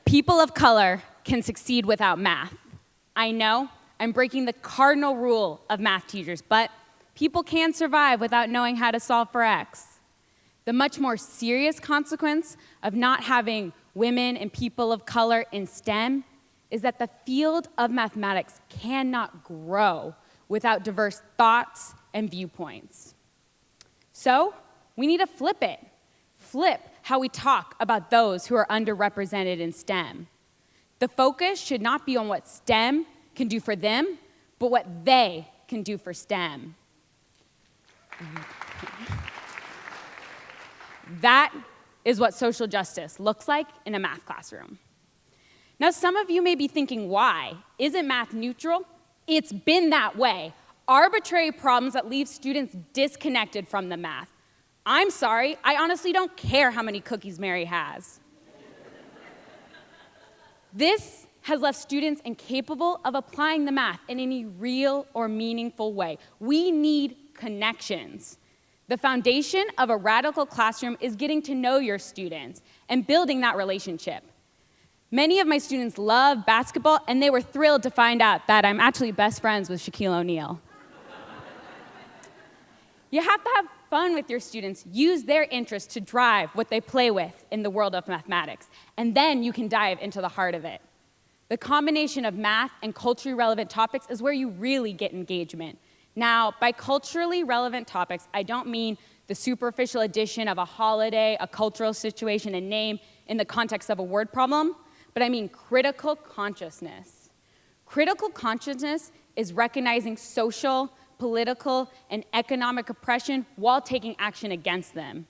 People of color can succeed without math. I know I'm breaking the cardinal rule of math teachers, but people can survive without knowing how to solve for X. The much more serious consequence of not having women and people of color in STEM is that the field of mathematics cannot grow without diverse thoughts and viewpoints. So we need to flip it. Flip how we talk about those who are underrepresented in STEM. The focus should not be on what STEM can do for them, but what they can do for STEM. That is what social justice looks like in a math classroom. Now, some of you may be thinking, why? Isn't math neutral? It's been that way. Arbitrary problems that leave students disconnected from the math. I'm sorry, I honestly don't care how many cookies Mary has. This has left students incapable of applying the math in any real or meaningful way. We need connections. The foundation of a radical classroom is getting to know your students and building that relationship. Many of my students love basketball, and they were thrilled to find out that I'm actually best friends with Shaquille O'Neal. You have to have fun with your students. Use their interests to drive what they play with in the world of mathematics, and then you can dive into the heart of it. The combination of math and culturally relevant topics is where you really get engagement. Now, by culturally relevant topics, I don't mean the superficial addition of a holiday, a cultural situation, a name in the context of a word problem, but I mean critical consciousness. Critical consciousness is recognizing social, political, and economic oppression while taking action against them.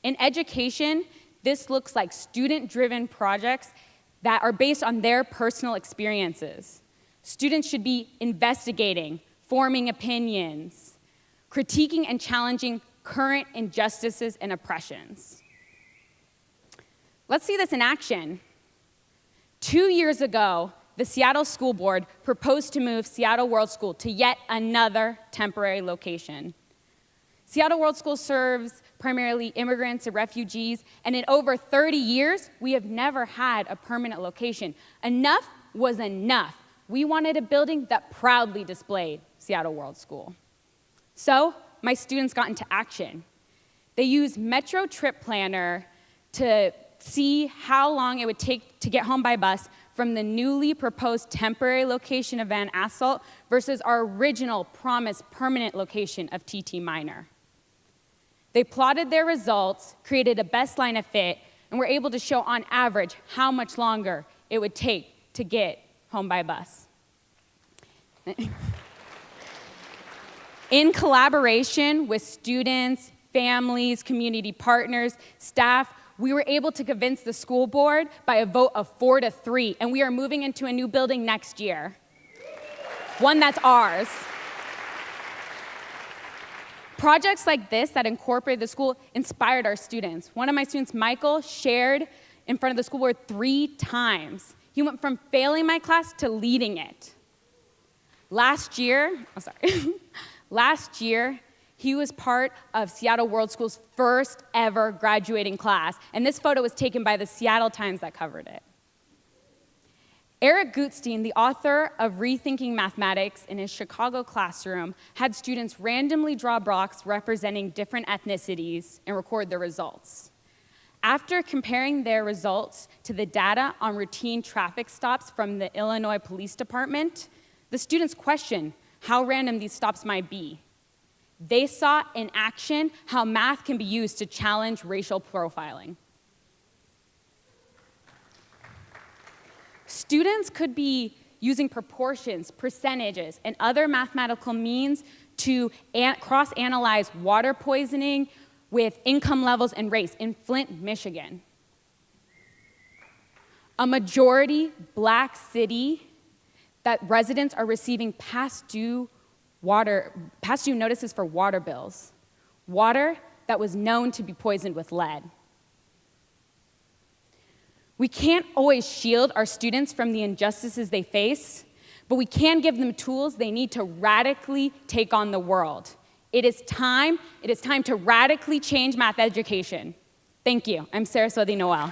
In education, this looks like student-driven projects that are based on their personal experiences. Students should be investigating, forming opinions, critiquing and challenging current injustices and oppressions. Let's see this in action. 2 years ago, the Seattle School Board proposed to move Seattle World School to yet another temporary location. Seattle World School serves primarily immigrants and refugees, and in over 30 years, we have never had a permanent location. Enough was enough. We wanted a building that proudly displayed Seattle World School. So my students got into action. They used Metro Trip Planner to see how long it would take to get home by bus from the newly proposed temporary location of Van Asselt versus our original promised permanent location of TT Minor. They plotted their results, created a best line of fit, and were able to show on average how much longer it would take to get home by bus. In collaboration with students, families, community partners, staff, we were able to convince the school board by a vote of 4-3, and we are moving into a new building next year. One that's ours. Projects like this that incorporate the school inspired our students. One of my students, Michael, shared in front of the school board 3 times. He went from failing my class to leading it. Last year, he was part of Seattle World School's first ever graduating class, and this photo was taken by the Seattle Times that covered it. Eric Gutstein, the author of Rethinking Mathematics, in his Chicago classroom, had students randomly draw blocks representing different ethnicities and record their results. After comparing their results to the data on routine traffic stops from the Illinois Police Department, the students questioned how random these stops might be. They saw in action how math can be used to challenge racial profiling. Students could be using proportions, percentages, and other mathematical means to cross-analyze water poisoning with income levels and race in Flint, Michigan. A majority Black city that residents are receiving past due notices for water bills, water that was known to be poisoned with lead. We can't always shield our students from the injustices they face, but we can give them tools they need to radically take on the world. It is time to radically change math education. Thank you. I'm Saraswati Noel.